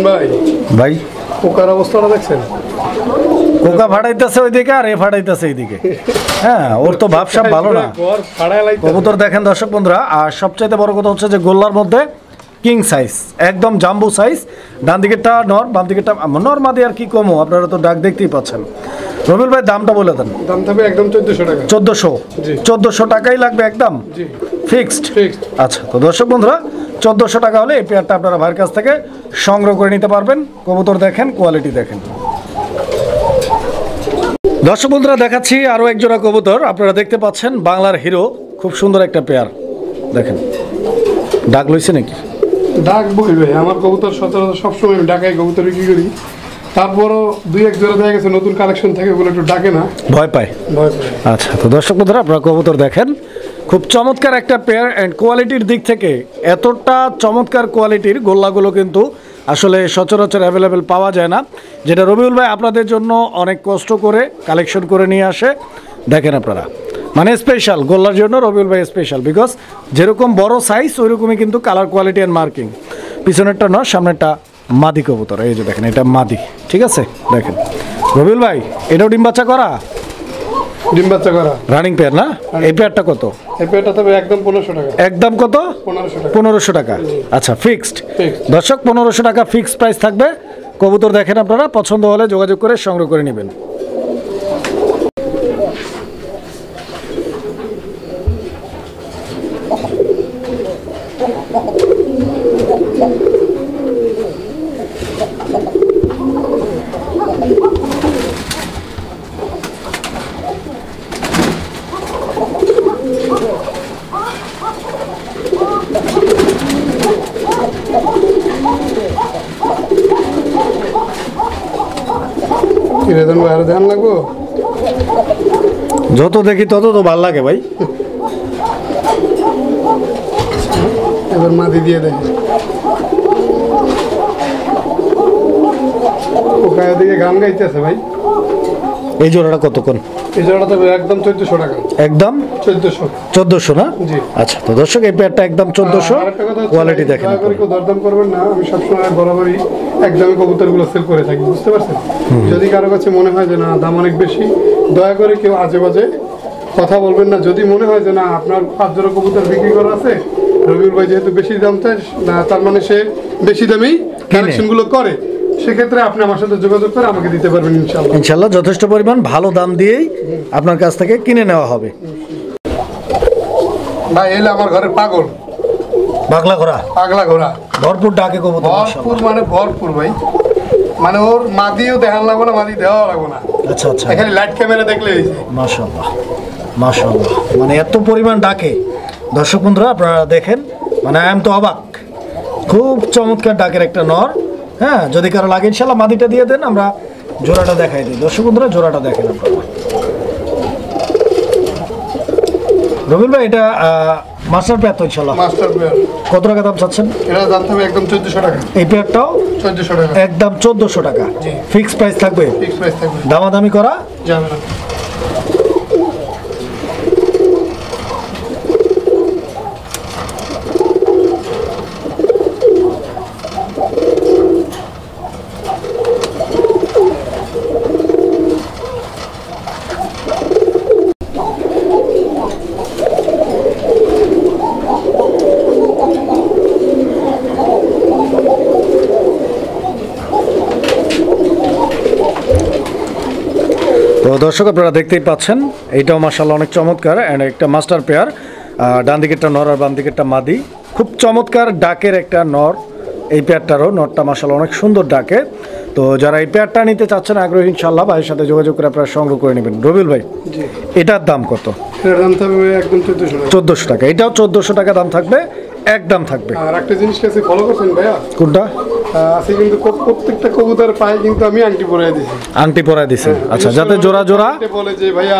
ভাই ভাই পোকার অবস্থাটা দেখছেন? কোকা ফাটাইতেছে ওইদিকে আর এ ফাটাইতেছে এইদিকে। হ্যাঁ ওর তো ভাবসাব ভালো না। কবুতর দেখেন দর্শক বন্ধুরা, আর সবচাইতে বড় কথা হচ্ছে যে গোল্লার মধ্যে কিং সাইজ, একদম জাম্বু সাইজ। ডান দিকেরটা নর, বাম দিকেরটা নর মাদি। আর কি কমো, আপনারা তো ডাক দেখতেই পাচ্ছেন। রবিউল ভাই দামটা বলে দেন। দাম থাকবে একদম 1400 টাকা। 1400? জি 1400 টাকাই লাগবে একদম? জি ফিক্সড। ফিক্সড। আচ্ছা তো দর্শক বন্ধুরা 1400 টাকা হলে এই পেয়ারটা আপনারা ভাইয়ের কাছ থেকে সংগ্রহ করে নিতে পারবেন। কবুতর দেখেন, কোয়ালিটি দেখেন। দর্শক বন্ধুরা দেখাচ্ছি আরও এক জোড়া কবুতর, আপনারা দেখতে পাচ্ছেন বাংলার হিরো, খুব সুন্দর একটা পেয়ার। দেখেন ডাক লইছে নাকি? ডাক বই ভাই, আমার কবুতর সচরাচর সবসময় আমি ঢাকায় কবুতর বিক্রি করি। তারপরও দুই এক জোড়া দেখা গেছে নতুন কালেকশন থাকে বলে একটু ডাকে না, ভয় পায়। ভয় পায়। আচ্ছা তো দর্শক বন্ধুরা আপনারা কবুতর দেখেন, খুব চমৎকার একটা পেয়ার। অ্যান্ড কোয়ালিটির দিক থেকে এতটা চমৎকার কোয়ালিটির গোল্লাগুলো কিন্তু আসলে সচরাচর অ্যাভেলেবেল পাওয়া যায় না, যেটা রবিউল ভাই আপনাদের জন্য অনেক কষ্ট করে কালেকশন করে নিয়ে আসে। দেখেন আপনারা মানে স্পেশাল গোল্লার জন্য রবিউল ভাই স্পেশাল, বিকজ যেরকম বড় সাইজ ওইরকমই কিন্তু কালার কোয়ালিটি অ্যান্ড মার্কিং। পিছনেরটা নয়, সামনেরটা মাদি কবুতর। এই যে দেখেন এটা মাদি, ঠিক আছে। দেখেন রবিউল ভাই এটাও ডিম বাচ্চা করা, ডিম বাচ্চা করা রানিং পেয়ার না? এই পেয়ারটা কত? এই পেয়ারটা তবে একদম 1500 টাকা। একদম কত? 1500 টাকা। 1500 টাকা। আচ্ছা ফিক্সড। Fixed। দর্শক 1500 টাকা ফিক্সড প্রাইস থাকবে। কবুতর দেখেন আপনারা, পছন্দ হলে যোগাযোগ করে সংগ্রহ করে নেবেন। কি রে ভাই, আর ধ্যান লাগবো? যত দেখি তত তো ভাল লাগে ভাই। এবার মাদি দিয়ে দেখে ওখানে দিকে গান গাইতেছে ভাই। এই জোড়াটা কতক্ষণ? এই জোড়াটা তবে একদম 1400 টাকা। একদম 1400 না? জি। আচ্ছা, তো দর্শক এই পেয়ারটা একদম 1400। আরেকটা কথা হচ্ছে, কোয়ালিটি দেখেন। দয়া করে কেউ দরদাম করবেন না। আমি সবসময় বরাবরই একদমই কবুতরগুলো সেল করে থাকি, বুঝতে পারছেন? যদি কারো কাছে মনে হয় যে না দাম অনেক বেশি, দয়া করে কেউ আজে বাজে কথা বলবেন না। যদি মনে হয় যে না আপনার 5 জোড়া কবুতর বিক্রি করা আছে, রবিউল ভাই যেহেতু বেশি দাম চায় না, তার মানে সে বেশি দামেই কালেকশনগুলো করে, সেক্ষেত্রে আপনি আমার সাথে যোগাযোগ করে আমাকে দিতে পারবেন ইনশাআল্লাহ। ইনশাআল্লাহ যথেষ্ট পরিমাণ ভালো দাম দিয়েই আপনার কাছ থেকে কিনে নেওয়া হবে। ভাই এলে আমার ঘরের পাগল, পাগলা ঘোড়া, পাগলা ঘোড়া, ভরপুর ডাকে কবুতর, ভরপুর মানে ভরপুর ভাই। মানে ওর মাদিও দেখান লাগবো না, মাদি দেওয়া লাগবো না। আচ্ছা আচ্ছা, এখানে লাইট ক্যামেরা দেখলে হয়েছে। মাশাআল্লাহ মাশাআল্লাহ, মানে এত পরিমাণ ডাকে দর্শক বন্ধুরা আপনারা দেখেন, মানে আই এম তো অবাক। খুব চমৎকার ডাকের একটা নর। হ্যাঁ, যদি কারো লাগে ইনশাআল্লাহ মাদিটা দিয়ে দেন, আমরা জোড়াটা দেখাই দিই। দর্শক বন্ধুরা জোড়াটা দেখেন আপনারা। রবিউল ভাই এটা মাস্টার পেয়ার তো ইনশাআল্লাহ? Master pair. কত টাকা দাম চাচ্ছেন? এটা দাম থাকবে একদম 1400 টাকা। এই পেয়ারটাও 1400 টাকা একদম 1400 টাকা। জি। ফিক্স প্রাইস থাকবে? ফিক্স প্রাইস থাকবে, দামাদামি করা যাবে না। তো দর্শক আপনারা দেখতেই পাচ্ছেন, এইটাও মাশাআল্লাহ অনেক চমৎকার অ্যান্ড একটা মাস্টার পেয়ার। ডান দিকেরটা নর আর বাম দিকেরটা মাদি। খুব চমৎকার ডাকের একটা নর। এই পেয়ারটারও নরটা মাশাআল্লাহ অনেক সুন্দর ডাকে। তো যারা এই পেয়ারটা নিতে চাচ্ছেন আগ্রহী, ইনশাআল্লাহ ভাইয়ের সাথে যোগাযোগ করে আপনারা সংগ্রহ করে নেবেন। রবিউল ভাই জি, এটার দাম কত? এটার দাম থাকবে একদম 1400 টাকা। 1400 টাকা। এটাও 1400 টাকা দাম থাকবে, একদম থাকবে। আর একটা জিনিস কাছে ফলো করছেন ভাইয়া, কোনটা? আছে কিন্তু প্রত্যেকটা কবুতর পায়ে কিন্তু আমি আংটি পরাই দিয়েছি। আংটি পরায় দিছে? আচ্ছা, যাতে জোড়া জোড়া বলে যে ভাইয়া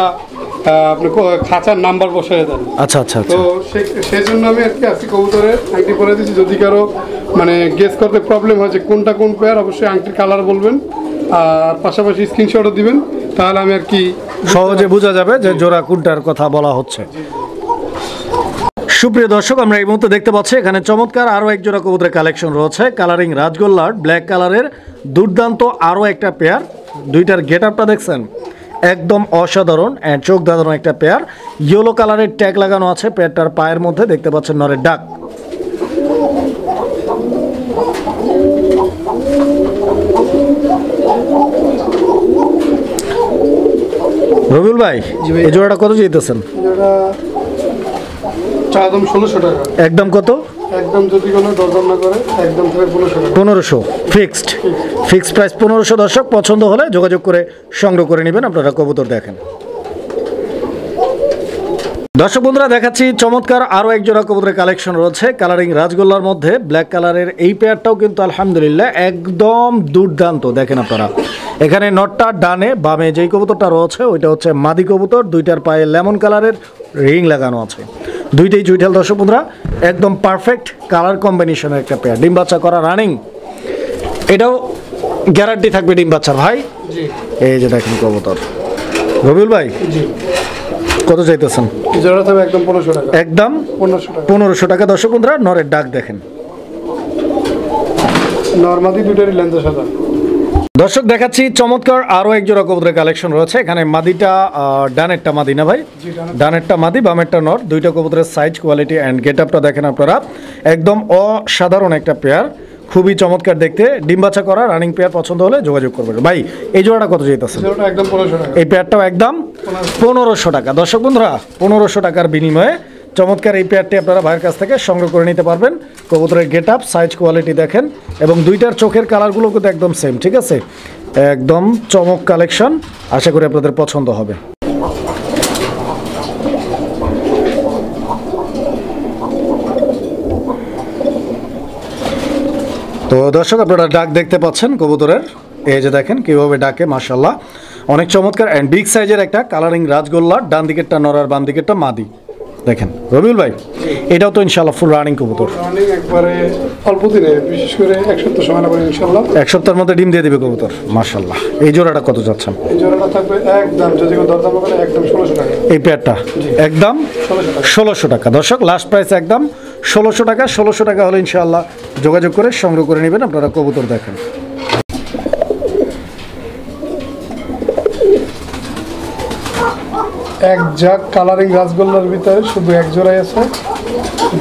আপনি খাঁচার নাম্বার বসায় দেন। আচ্ছা আচ্ছা তো আচ্ছা, সেই জন্য আমি আর কি আজকে কবুতরের আংটি পরে দিচ্ছি। যদি কারো মানে গেস করতে প্রবলেম হয় যে কোনটা কোন পেয়ার, অবশ্যই আংটির কালার বলবেন আর পাশাপাশি স্ক্রিনশটও দিবেন, তাহলে আমি আর কি সহজে বোঝা যাবে যে জোড়া কোনটার কথা বলা হচ্ছে। সুপ্রিয় দর্শক, আমরা এই মুহূর্তে দেখতে পাচ্ছি এখানে চমৎকার আরও এক জোড়া কবুতরের কালেকশন রয়েছে। কালারিং রাজগোল্লার ব্ল্যাক কালারের দুর্দান্ত আরও একটা পেয়ার। দুইটার গেট আপটা দেখছেন, একদম অসাধারণ অ্যান্ড চোখ দাঁড়ানো একটা পেয়ার। ইয়েলো কালারের ট্যাগ লাগানো আছে পেয়ারটার পায়ের মধ্যে, দেখতে পাচ্ছেন নরের ডাক। রবিউল ভাই এই জোড়াটা কত চাইতেছেন? চা দাম 1600 টাকা। একদম কত? একদম যদি কোনো দরদাম না করে একদম থেকে 1500 টাকা। 1500 ফিক্সড প্রাইস 1500। দর্শক পছন্দ হলে যোগাযোগ করে সংগ্রহ করে নেবেন। আপনারা কবুতর দেখেন। দর্শক বন্ধুরা দেখাচ্ছি চমৎকার আরও এক জোড়া কবুতরের কালেকশন রয়েছে কালারিং রাজগোল্লার মধ্যে। ব্ল্যাক কালারের এই পেয়ারটাও কিন্তু আলহামদুলিল্লাহ একদম দুর্দান্ত। দেখেন আপনারা এখানে নটটা ডানে, বামে যেই কবুতরটা রয়েছে ওইটা হচ্ছে মাদি কবুতর। দুইটার পায়ে লেমন কালারের রিং লাগানো আছে। দুইটাই চুইঠাল। দর্শক বন্ধুরা একদম পারফেক্ট কালার কম্বিনেশনের একটা পেয়ার। ডিম বাচ্চা করা রানিং, এটাও গ্যারান্টি থাকবে ডিম বাচ্চার ভাই। জি, এই যে দেখেন কবুতর। রবিউল ভাই জি, কত চাইতেছেন? জোড়া থাকবে একদম 1500 টাকা। একদম 1500 টাকা। 1500 টাকা। দর্শক বন্ধুরা নরের ডাক দেখেন। নরমাদি দুটারই লেন্স সাদা। দর্শক দেখাচ্ছি চমৎকার আরও এক জোড়া কবুতরের কালেকশন রয়েছে। এখানে মাদিটা ডানেরটা মাদি না ভাই? ডানেরটা মাদি, বামেরটা নর। দুইটা কবুতরের সাইজ, কোয়ালিটি অ্যান্ড গেট আপটা দেখেন আপনারা, একদম অসাধারণ একটা পেয়ার। খুবই চমৎকার দেখতে। ডিম বাচ্চা করা রানিং পেয়ার। পছন্দ হলে যোগাযোগ করবেন। ভাই এই জোড়াটা কত চাইতেছে? জোড়াটা একদম 1500 টাকা। এই পেয়ারটাও একদম 1500 টাকা। দর্শক বন্ধুরা 1500 টাকার বিনিময়ে চমৎকার এই পেয়ারটি আপনারা ভাইয়ের কাছ থেকে সংগ্রহ করে নিতে পারবেন। কবুতরের গেট আপ, সাইজ, কোয়ালিটি দেখেন এবং দুইটার চোখের কালারগুলো কিন্তু একদম সেম। ঠিক আছে, একদম চমক কালেকশন। আশা করি আপনাদের পছন্দ হবে। তো দর্শক আপনারা ডাক দেখতে পাচ্ছেন কবুতরের। এই যে দেখেন কীভাবে ডাকে, মাশাআল্লাহ অনেক চমৎকার অ্যান্ড বিগ সাইজের একটা কালারিং রাজগোল্লা। ডান দিকেরটা নর আর বাম দিকেরটা মাদি। দেখেন রবিউল ভাই, এটাও তো ইনশাল্লাহ ফুল রানিং কবুতর। রানিং একবারে অল্প দিনে, বিশেষ করে এক সপ্তাহ সময় লাগবে ইনশাল্লাহ। এক সপ্তাহের মধ্যে ডিম দিয়ে দিবে কবুতর, মাশাল্লাহ। এই জোড়াটা কত যাচ্ছেন? এই জোড়াটা থাকবে একদম, যদি কেউ দরদাম করে একদম 1600 টাকা। এই পেয়ারটা একদম 1600 টাকা। দর্শক লাস্ট প্রাইস একদম 1600 টাকা। 1600 টাকা হলে ইনশাআল্লাহ যোগাযোগ করে সংগ্রহ করে নেবেন। আপনারা কবুতর দেখেন। এক জাক কালারিং রাসগোল্লার ভিতরে শুধু এক জোড়াই আছে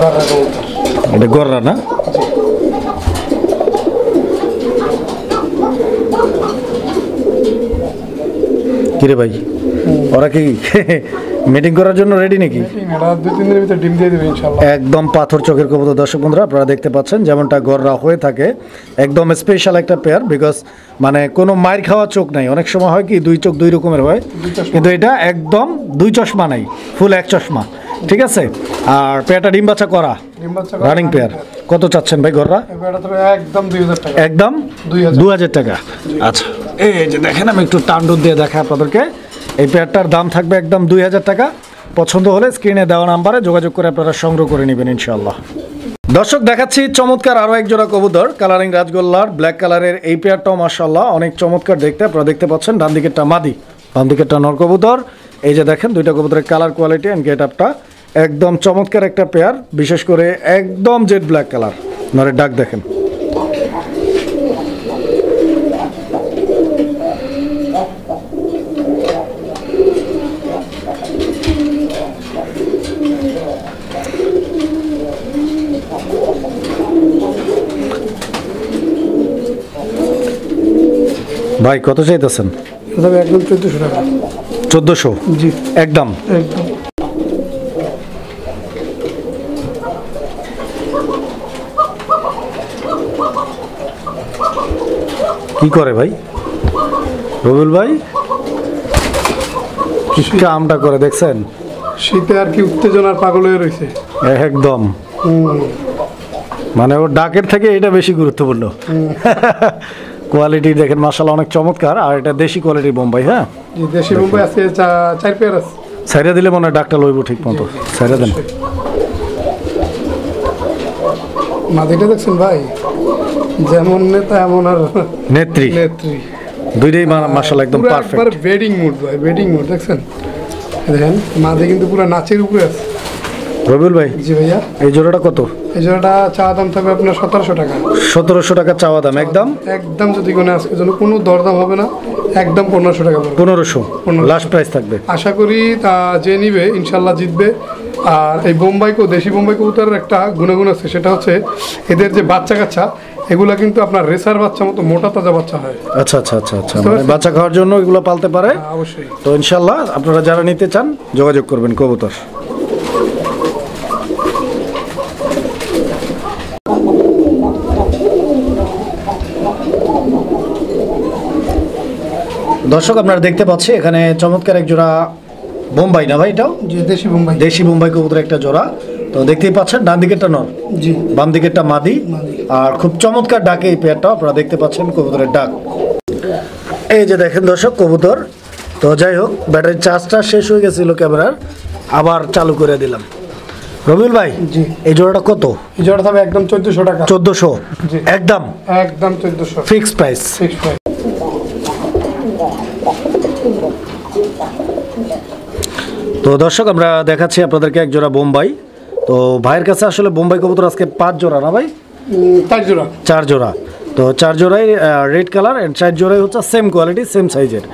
গররা কবুতর। এটা গররা না? কিরে ভাই, ওরা কি মিটিং করার জন্য রেডি নাকি? এরা 2-3 দিনের ভিতরে ডিম দিয়ে দেবে ইনশাআল্লাহ। একদম পাথর চোখের কবুতর। দর্শক বন্ধুরা আপনারা দেখতে পাচ্ছেন যেমনটা গররা হয়ে থাকে, একদম স্পেশাল একটা পেয়ার। বিকজ মানে কোনো মায়ের খাওয়া চোখ নাই। অনেক সময় হয় কি দুই চোখ দুই রকমের হয়, কিন্তু এটা একদম দুই চশমা নাই, ফুল এক চশমা। ঠিক আছে। আর পেয়ারটা ডিম বাচ্চা করা রানিং পেয়ার। কত চাচ্ছেন ভাই গররা? একদম 2000 টাকা। একদম 2000 টাকা। আচ্ছা, এই যে দেখেন আমি একটু টান্ডুন দিয়ে দেখাই আপনাদেরকে। এই পেয়ারটার দাম থাকবে একদম 2000 টাকা। পছন্দ হলে স্ক্রিনে দেওয়া নাম্বারে যোগাযোগ করে আপনারা সংগ্রহ করে নেবেন ইনশাআল্লাহ। দর্শক দেখাচ্ছি চমৎকার আরও এক জোড়া কবুতর, কালারিং রাজগোল্লার ব্ল্যাক কালারের। এই পেয়ারটাও মাশাআল্লাহ অনেক চমৎকার দেখতে। আপনারা দেখতে পাচ্ছেন ডান দিকেরটা মাদি, বাম দিকেরটা নর কবুতর। এই যে দেখেন দুইটা কবুতরের কালার কোয়ালিটি অ্যান্ড গেট আপটা একদম চমৎকার একটা পেয়ার। বিশেষ করে একদম জেড ব্ল্যাক কালার। নরের ডাক দেখেন। ভাই কত চাইতেছেন? একদম 1400 টাকা। 1400? জি একদম। একদম। কি করে ভাই রবিউল ভাই? কি আমটা করে দেখছেন? শীতে আর কি উত্তেজনার পাগল হয়ে রয়েছে একদম। মানে ওর ডাকের থেকে এটা বেশি গুরুত্বপূর্ণ। কোয়ালিটি দেখেন মাশাআল্লাহ অনেক চমৎকার। আর এটা দেশি কোয়ালিটির বোম্বাই। হ্যাঁ জি, দেশি বোম্বাই আছে 4 পেয়ার আছে। সাইরা দিলে মনে হয় ডাকটা লইব ঠিক মতো। সাইরা দেন। মাদিটা দেখছেন ভাই, যেমন নেতা এমন আর নেত্রী। নেত্রী দুইটাই মাশাআল্লাহ একদম পারফেক্ট। পুরো বেডিং মুড ভাই, বেডিং মুড দেখছেন। দেখেন মাদি কিন্তু পুরো নাচের উপরে আছে। রবিউল ভাই, জি ভাইয়া, এই জোড়াটা কত? এই জোড়াটা চাওয়া দাম থাকবে আপনার 1700 টাকা। 1700 টাকা চাওয়া দাম একদম। একদম যদি কোনো আজকের জন্য কোনো দরদাম হবে না, একদম 1500 টাকা পড়বে। 1500 লাস্ট প্রাইস থাকবে। আশা করি তা যে নিবে ইনশাল্লাহ জিতবে। আর এই বোম্বাই দেশি বোম্বাই কবুতরের একটা গুণাগুণ আছে, সেটা হচ্ছে এদের যে বাচ্চা কাচ্চা এগুলা কিন্তু আপনার রেসার বাচ্চা মতো মোটা তাজা বাচ্চা হয়। আচ্ছা আচ্ছা আচ্ছা আচ্ছা, মানে বাচ্চা খাওয়ার জন্য এগুলো পালতে পারে। অবশ্যই। তো ইনশাল্লাহ আপনারা যারা নিতে চান যোগাযোগ করবেন কবুতর। দর্শক আপনারা দেখতে পাচ্ছি এখানে চমৎকার এক জোড়া বোম্বাই না ভাই? এটাও জি দেশি বোম্বাই। দেশি বোম্বাই কবুতর একটা জোড়া। তো দেখতেই পাচ্ছেন ডান দিকেরটা নর, জি বাম দিকেরটা মাদি। আর খুব চমৎকার ডাকে এই পেয়ারটা। আপনারা দেখতে পাচ্ছেন কবুতরের ডাক। এই যে দেখেন দর্শক কবুতর। তো যাই হোক, ব্যাটারির চার্জটা শেষ হয়ে গেছিল ক্যামেরার, আবার চালু করে দিলাম। রবিউল ভাই, জি এই জোড়াটা কত? এই জোড়াটা হবে একদম 1400 টাকা। 1400 জি একদম। একদম 1400 ফিক্সড প্রাইস। Fixed price. তো দর্শক আমরা দেখাচ্ছি আপনাদেরকে এক জোড়া বোম্বাই। তো ভাইয়ের কাছে আসলে বোম্বাই কবুতর আজকে 5 জোড়া না ভাই? 4 জোড়া। 4 জোড়া। তো 4 জোড়াই রেড কালার এন্ড 4 জোড়াই হচ্ছে সেম কোয়ালিটি সেম সাইজের।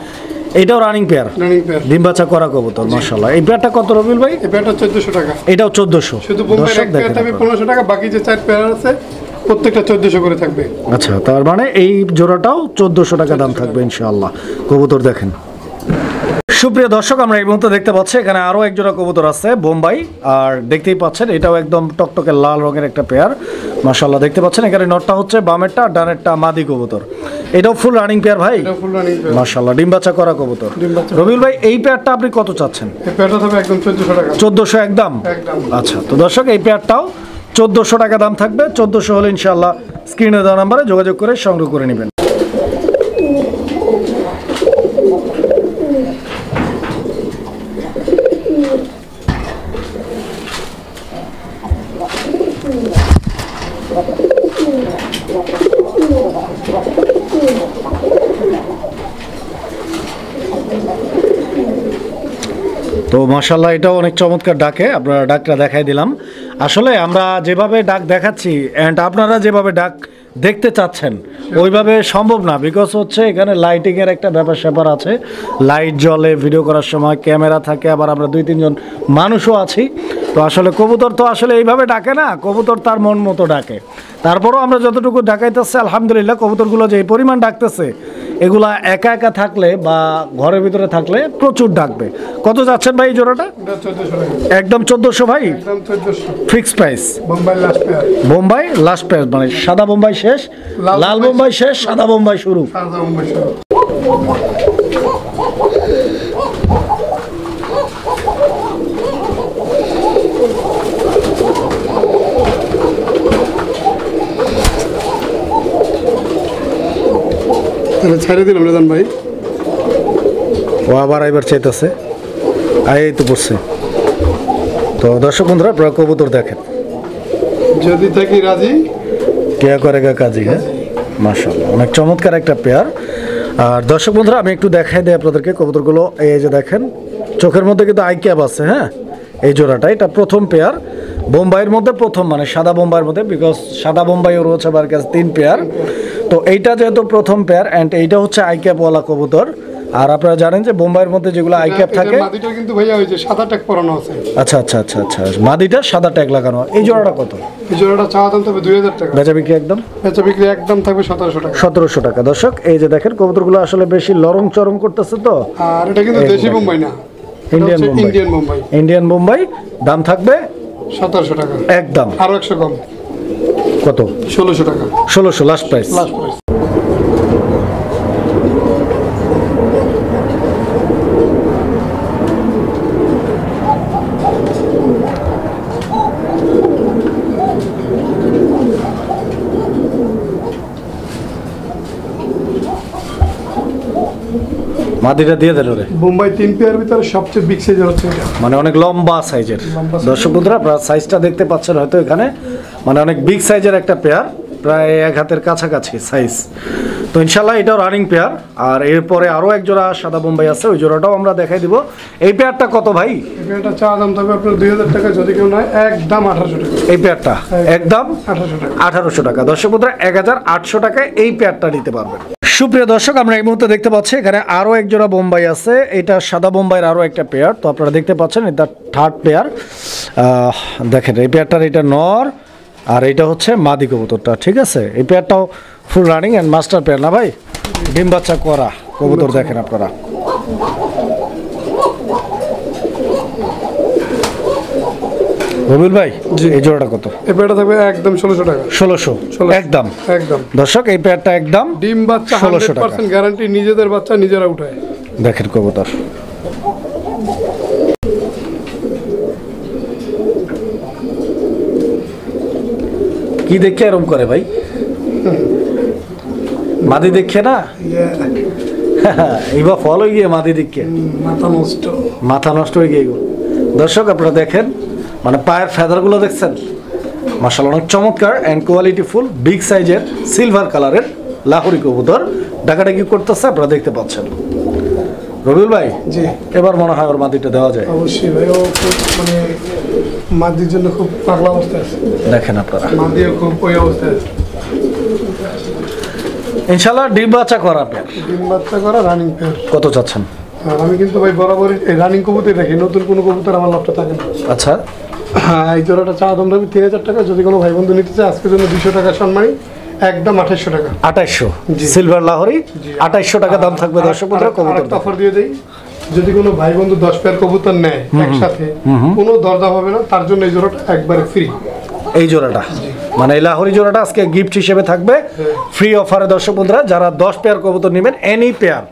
এটাও রানিং পেয়ার, রানিং পেয়ার, ডিম বাচ্চা করা কবুতর মাশাআল্লাহ। এই পেয়ারটা কত রবিউল ভাই? এই পেয়ারটা 1400 টাকা। এটাও 1400। শুধু বোম্বাই এক পেয়ার থাকবে 1500 টাকা, বাকি যে 4 পেয়ার আছে প্রত্যেকটা 1400 করে থাকবে। আচ্ছা, তার মানে এই জোড়াটাও 1400 টাকা দাম থাকবে ইনশাআল্লাহ। কবুতর দেখেন। সুপ্রিয় দর্শক আমরা এই মুহূর্তে দেখতে পাচ্ছি এখানে আরও এক জোড়া কবুতর আছে বোম্বাই। আর দেখতেই পাচ্ছেন এটাও একদম টকটকে লাল রঙের একটা পেয়ার মাশাআল্লাহ। দেখতে পাচ্ছেন এখানে নটটা হচ্ছে বামেরটা, ডানেরটা মাদি কবুতর। এটাও ফুল রানিং পেয়ার ভাই, এটা ফুল রানিং পেয়ার মাশাআল্লাহ, ডিম বাচ্চা করা কবুতর। রবিউল ভাই, এই পেয়ারটা আপনি কত চাচ্ছেন? এই পেয়ারটা থাকবে একদম 1400 টাকা। 1400 একদম। একদম। আচ্ছা, তো দর্শক এই পেয়ারটাও 1400 টাকা দাম থাকবে। 1400 হলে ইনশাআল্লাহ স্ক্রিনে দেওয়া নাম্বারে যোগাযোগ করে সংগ্রহ করে নেবেন। তো মাশাআল্লাহ এটাও অনেক চমৎকার ডাকে, আপনারা ডাকটা দেখাই দিলাম। আসলে আমরা যেভাবে ডাক দেখাচ্ছি অ্যান্ড আপনারা যেভাবে ডাক দেখতে চাচ্ছেন ওইভাবে সম্ভব না, বিকজ হচ্ছে এখানে লাইটিংয়ের একটা ব্যাপার স্যাপার আছে, লাইট জ্বলে, ভিডিও করার সময় ক্যামেরা থাকে, আবার আমরা 2-3 জন মানুষও আছি। তো আসলে কবুতর তো আসলে এইভাবে ডাকে না, কবুতর তার মন মতো ডাকে। তারপরেও আমরা যতটুকু ডাকাইতেছে আলহামদুলিল্লাহ, কবুতরগুলো যে এই পরিমাণ ডাকতেছে এগুলা একা একা থাকলে বা ঘরের ভিতরে থাকলে প্রচুর ডাকবে। কত যাচ্ছেন ভাই এই জোড়াটা? একদম 1400 ভাই, fix price. Bombay last price, মানে সাদা বোম্বাই শেষ, লাল বোম্বাই শেষ, সাদা বোম্বাই শুরু। ছেড়ে দিলাম রেজান ভাই, ও আবার এবার চাইতেছে, এই তো পড়ছে। তো দর্শক বন্ধুরা আপনারা কবুতর দেখেন, যদি থাকি রাজি কে করে কাজী। হ্যাঁ মাশাআল্লাহ অনেক চমৎকার একটা পেয়ার। আর দর্শক বন্ধুরা আমি একটু দেখাই দিই আপনাদেরকে কবুতরগুলো। এই যে দেখেন চোখের মধ্যে কিন্তু আই ক্যাপ আছে। হ্যাঁ এই জোড়াটা এটা প্রথম পেয়ার, বোম্বাইয়ের মধ্যে প্রথম, মানে সাদা বোম্বাইয়ের মধ্যে, বিকজ সাদা বোম্বাইও রয়েছে আমার কাছে 3 পেয়ার। তো এইটা যেহেতু প্রথম পেয়ার অ্যান্ড এইটা হচ্ছে আই ক্যাপওয়ালা কবুতর। আর আপনারা জানেন যে বোম্বাইয়ের মধ্যে যেগুলো আই ক্যাপ থাকে, মাদিটা কিন্তু ভাইয়া ওই যে সাদা ট্যাগ পরানো আছে। আচ্ছা আচ্ছা আচ্ছা আচ্ছা, মাদিটা সাদা ট্যাগ লাগানো। এই জোড়াটা কত? এই জোড়াটা চাওয়া দাম তবে 2000 টাকা, বেচা বিক্রি একদম? বেচা বিক্রি একদম থাকবে 1700 টাকা। 1700 টাকা। দর্শক এই যে দেখেন কবুতরগুলো আসলে বেশি লরং চরম করতেছে। তো আর এটা কিন্তু দেশি বোম্বাই না, Indian Bombay. Indian Bombay, Indian Bombay. দাম থাকবে 1700 টাকা একদম। আরো 100 কম। কত? 1600 টাকা। 1600 লাস্ট প্রাইস। Last price. মাদিটা দিয়ে দেন ওরে। বোম্বাই 3 পেয়ার ভিতরে সবচেয়ে বিগ সাইজের হচ্ছে এটা, মানে অনেক লম্বা সাইজের। দর্শক বন্ধুরা আপনারা সাইজটা দেখতে পাচ্ছেন হয়তো এখানে, মানে অনেক বিগ সাইজের একটা পেয়ার, প্রায় 1 হাতের কাছাকাছি সাইজ। তো ইনশাল্লাহ এটাও রানিং পেয়ার। আর এরপরে আরও এক জোড়া সাদা বোম্বাই আছে, ওই জোড়াটাও আমরা দেখাই দিব। এই পেয়ারটা কত ভাই? এই পেয়ারটা চাওয়া দাম তবে আপনার 2000 টাকা, যদি কেউ নয় একদম 1800 টাকা। এই পেয়ারটা একদম 1800 টাকা। 1800 টাকা। দর্শক বন্ধুরা 1800 টাকায় এই পেয়ারটা নিতে পারবেন। সুপ্রিয় দর্শক আমরা এই মুহূর্তে দেখতে পাচ্ছি এখানে আরও এক জোড়া বোম্বাই আছে। এটা সাদা বোম্বাইয়ের আরও একটা পেয়ার। তো আপনারা দেখতে পাচ্ছেন এটা থার্ড পেয়ার। দেখেন এই পেয়ারটার এটা নর আর এটা হচ্ছে মাদি কবুতরটা, ঠিক আছে? এই পেয়ারটাও full running and master pair না ভাই? ডিম বাচ্চা করা কবুতর দেখেন আপনারা। রবিউল ভাই এই জোড়াটা কত? এই পেয়ারটা থাকবে একদম 1600 টাকা। 1600 একদম। একদম দর্শক এই পেয়ারটা একদম ডিম বাচ্চা 1600 টাকা। 100% গ্যারান্টি, নিজেদের বাচ্চা নিজেরা উঠায়। দেখেন কবুতর কি দেখে এরম করে ভাই? মাদি দেখে না এইবার ফল হয়ে গিয়ে মাদি দেখে মাথা নষ্ট হয়ে গিয়ে। দর্শক আপনারা দেখেন মানে পায়ের ফেদারগুলো দেখছেন, মাশাআল্লাহ অনেক চমৎকার অ্যান্ড কোয়ালিটি ফুল, বিগ সাইজের সিলভার কালারের লাহোরি কবুতর ডাকাডাকি করতেছে, আপনারা দেখতে পাচ্ছেন। রবিউল ভাই জি এবার মনে হয় ওর মাদিটা দেওয়া যায়। অবশ্যই ভাই, ও খুব মানে মাদির জন্য খুব পাগলা অবস্থায় আছে। দেখেন আপনারা মাদিও খুব ওই অবস্থায় আছে। ইনশাআল্লাহ ডিম বাচ্চা করা পেয়ার। ডিম বাচ্চা করা রানিং পেয়ার। কত চাচ্ছেন? আর আমি কিন্তু ভাই বরাবরই এই রানিং কবুতর রাখি, নতুন কোনো কবুতর আমার লফটে থাকে না। আচ্ছা হ্যাঁ, এই জোড়াটা চা দাম রাখবি 3000 টাকা, যদি কোনো ভাই বন্ধু নিতে চায় আজকের জন্য 200 টাকা সম্মানী, একদম 2800 টাকা। 2800 সিলভার লাহোরি 2800 টাকা দাম থাকবে। দর্শক বন্ধুরা কবুতর অফার দিয়ে দেই, যদি কোনো ভাই বন্ধু 10 পেয়ার কবুতর নেয় একসাথে, কোনো দরদাম হবে না, তার জন্য এই জোড়াটা একবারে ফ্রি। এই জোড়াটা মানে এই লাহোরি জোড়াটা আজকে গিফট হিসেবে থাকবে ফ্রি অফারে। দর্শক বন্ধুরা যারা 10 পেয়ার কবুতর নেবেন, এনি পেয়ার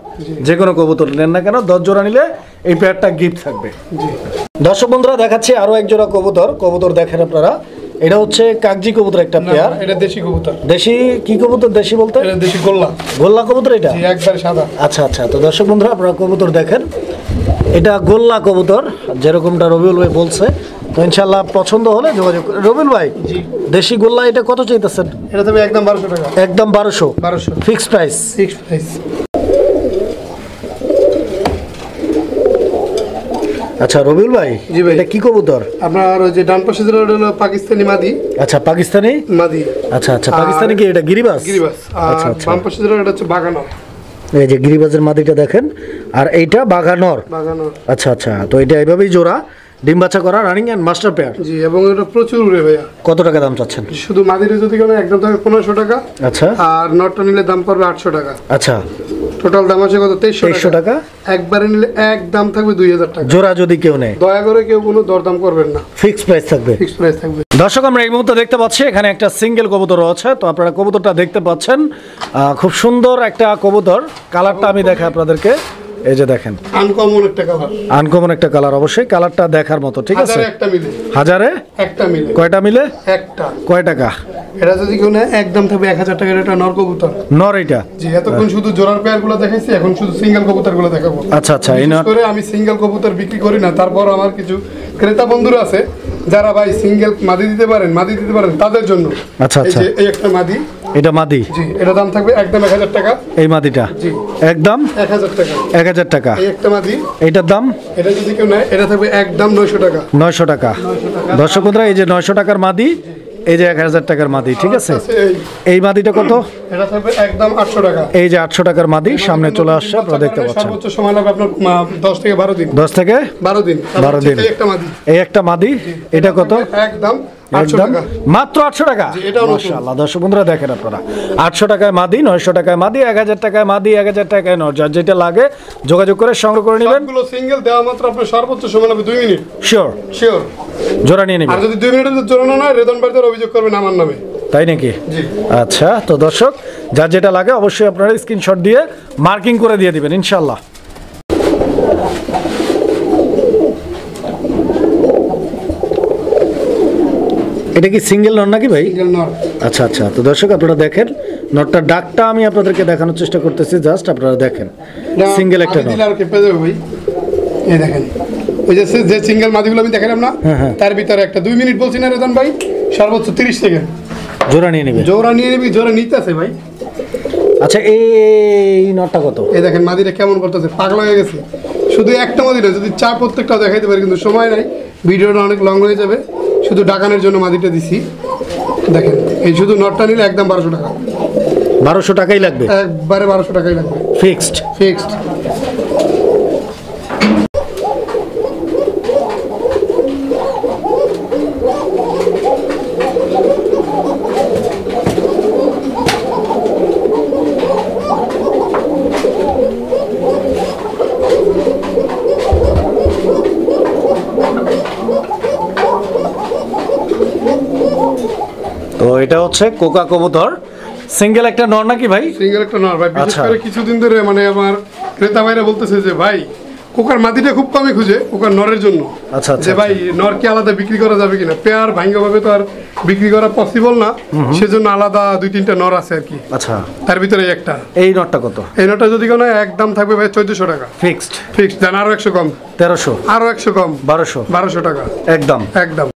যে কোনো কবুতর নেন না কেন 10 জোড়া নিলে এই পেয়ারটা গিফট থাকবে। দর্শক বন্ধুরা দেখাচ্ছি আরো এক জোড়া কবুতর। কবুতর দেখেন আপনারা, এটা হচ্ছে কাগজি কবুতর একটা পেয়ার। এটা দেশি কবুতর। দেশি কি কবুতর? দেশি বলতে এটা দেশি গোল্লা। গোল্লা কবুতর এটা? জি, একবার সাদা। আচ্ছা আচ্ছা। তো দর্শক বন্ধুরা আপনারা কবুতর দেখেন, এটা গোল্লা কবুতর যেরকমটা রবিউল ভাই বলছে। তো ইনশাআল্লাহ পছন্দ হলে যোগাযোগ। রবিউল ভাই জি দেশি গোল্লা এটা কত চাইতেছেন? এটা তবে একদম 1200 টাকা। একদম 1200 ফিক্সড প্রাইস। আচ্ছা রবিউল ভাই, জি ভাই। এটা কি কবুতর? আপনার ওই যে ডান পাশে যেটা হলো পাকিস্তানি মাদি। আচ্ছা পাকিস্তানি মাদি। আচ্ছা আচ্ছা, পাকিস্তানি কি এটা গিরিবাজ? গিরিবাস। আর আচ্ছা আচ্ছা, বাম পাশে যেটা এটা হচ্ছে বাগানো। এই যে গিরিবাজের মাদিটা দেখেন, আর এইটা বাঘানর। বাগানো। আচ্ছা আচ্ছা, তো এটা এইভাবেই জোড়া ডিম বাচ্চা করা রানিং এন্ড মাস্টার পেয়ার। জি, এবং এটা প্রচুর উড়ে ভাইয়া। কত টাকা দাম চাচ্ছেন? শুধু মাদিরে যদি কোনো একদম থাকবে 1500 টাকা। আচ্ছা আর নটটা নিলে দাম পড়বে 800 টাকা। আচ্ছা, টোটাল দাম আছে কত? 2300 টাকা। একবারে নিলে একদম থাকবে 2000 টাকা। জোড়া যদি কেউ নেয় দয়া করে কেউ কোনো দরদাম করবেন না, ফিক্স প্রাইস থাকবে। ফিক্স প্রাইস থাকবে। দর্শক আমরা এই মুহূর্তে দেখতে পাচ্ছি এখানে একটা সিঙ্গেল কবুতর আছে, তো আপনারা কবুতরটা দেখতে পাচ্ছেন। খুব সুন্দর একটা কবুতর, কালারটা আমি দেখাই আপনাদেরকে। এই যে দেখেন, আনকমন একটা কালার। আনকমন একটা কালার, অবশ্যই কালারটা দেখার মতো। ঠিক আছে, হাজারে একটা মিলে। হাজারে একটা মিলে। কয়টা মিলে? একটা। কয় টাকা? এটা যদি কেউ নেয় একদম থাকবে 1000 টাকার। এটা নর কবুতর। নর এটা? জি, এতক্ষণ শুধু জোড়ার পেয়ার গুলো দেখাইছি, এখন শুধু সিঙ্গেল কবুতর গুলো দেখাবো। আচ্ছা আচ্ছা, এই বিশেষ নর করে আমি সিঙ্গেল কবুতর বিক্রি করি না, তারপর আমার কিছু ক্রেতা বন্ধুরা আছে যারা ভাই সিঙ্গেল মাদি দিতে পারেন, তাদের জন্য। আচ্ছা এই আচ্ছা, যে এই একটা মাদি। এটা মাদি? জি, এটা দাম থাকবে একদম 1000 টাকা। এই মাদিটা? জি, একদম 1000 টাকা। 1000 টাকা। এই একটা মাদি। এইটার দাম? এটা যদি কেউ নেয় এটা থাকবে একদম 900 টাকা। 900 টাকা। 900 টাকা। দর্শক বন্ধুরা, এই যে 900 টাকার মাদি, এই যে 1000 টাকার মাদি। ঠিক আছে, এই মাদিটা কত? এটা থাকবে একদম 800 টাকা। এই যে 800 টাকার মাদি সামনে চলে আসছে, আপনারা দেখতে পাচ্ছেন। সর্বোচ্চ সময় লাগবে আপনার 10 থেকে 12 দিন। 10 থেকে 12 দিন। 12 দিন। এই একটা মাদি। এই একটা মাদি, এটা কত? একদম 800 একদম টাকা। মাত্র 800 টাকা। জি, এটাও নতুন। মাশাআল্লাহ, দর্শক বন্ধুরা দেখেন আপনারা, 800 টাকায় মাদি, 900 টাকায় মাদি, 1000 টাকায় মাদি, 1000 টাকায় নর। যার যেটা লাগে যোগাযোগ করে সংগ্রহ করে নেবেন। সবগুলো সিঙ্গেল দেওয়া মাত্র আপনার সর্বোচ্চ সময় লাগবে 2 মিনিট। Sure sure. জোড়া নিয়ে আর নেবেন। যদি 2 মিনিটের জন্য না হয়, রেদন বাড়িতে অভিযোগ করবেন আমার নামে। তাই নাকি? জি। আচ্ছা, তো দর্শক যার যেটা লাগে অবশ্যই আপনারা স্ক্রিনশট দিয়ে মার্কিং করে দিয়ে দিবেন ইনশাল্লাহ। এটা কি সিঙ্গেল নর নাকি ভাই? সিঙ্গেল নর। আচ্ছা আচ্ছা, তো দর্শক আপনারা দেখেন, নটটার ডাকটা আমি আপনাদেরকে দেখানোর চেষ্টা করতেছি, জাস্ট আপনারা দেখেন। সিঙ্গেল একটা মাদি নর। দিলে আর কেঁপে যাবে ভাই। এই দেখেন, ওই যে সিঙ্গেল মাদিগুলো আমি দেখালাম না, তার ভিতরে একটা 2 মিনিট বলছি না রেদন ভাই, সর্বোচ্চ 30 সেকেন্ড। জোড়া নিয়ে নেবে? জোড়া নিয়ে নিবি, জোড়া নিতে আছে ভাই। আচ্ছা, এই নটটা কত? এই দেখেন মাদিটা কেমন করতেছে, পাগলা হয়ে গেছে। শুধু একটা মাদি না, যদি চা প্রত্যেকটা দেখাইতে পারি, কিন্তু সময় নাই, ভিডিওটা অনেক লং হয়ে যাবে। শুধু ডাকানোর জন্য মাদিটা দিছি। দেখেন, এই শুধু নটটা নিলে একদম 1200 টাকা। 1200 টাকাই লাগবে? একবারে 1200 টাকাই লাগবে, ফিক্সড? ফিক্সড। তো এটা হচ্ছে কোকা কবুতর, সিঙ্গেল একটা নর নাকি ভাই? সিঙ্গেল একটা নর ভাই। বিশেষ আচ্ছা। করে কিছুদিন ধরে মানে আমার ক্রেতা ভাইরা বলতেছে যে ভাই কোকার মাদিটা খুব কমই খুঁজে কোকার নরের জন্য। আচ্ছা আচ্ছা, যে ভাই নর কি আলাদা বিক্রি করা যাবে কিনা, পেয়ার ভাঙ্গা ভাবে তো আর বিক্রি করা পসিবল না, সেজন্য আলাদা 2-3টা নর আছে আর কি। আচ্ছা, তার ভিতরে একটা। এই নটটা কত? এই নরটা যদি কোনো একদম থাকবে ভাই 1400 টাকা। ফিক্সড? ফিক্সড। জান আরো 100 কম। 1300? আরো 100 কম। 1200? 1200 টাকা একদম? একদম।